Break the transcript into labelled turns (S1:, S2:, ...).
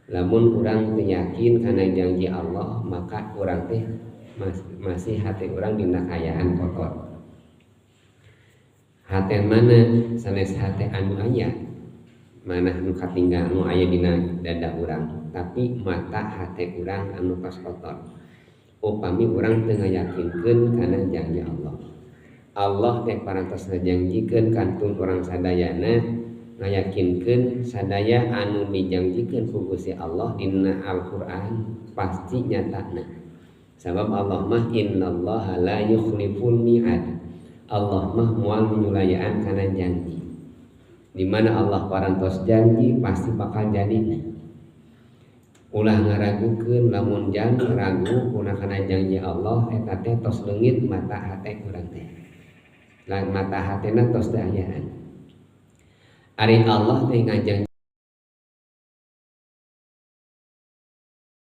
S1: Lamun urang teu yakin kana janji Allah, maka urang teh masih hati urang dina kayaan kotor. Hate mana sanes hate anu aya manah nu katinggal nu aya dina dada urang, tapi mata hate urang anu tos kotor. Upami urang teu ngayakinkeun kana janji Allah. Allah teh parantos ngajanjikeun kantun urang sadayana ngayakinkeun sadaya anu dijanjikeun ku Gusti Allah dina Al-Qur'an pasti nyatana. Sabab Allah mah innallaha la yukhliful mi'ad. Allah mah moal nyulayaan kana janji. Di mana Allah parantos janji pasti bakal jadi. Ulah ngaragukeun lamun janji ragu kuna kana janji Allah eta teh tos leungit mata hate urang teh. Mata hatena tos teu ayaan. Ari Allah teh ngajanji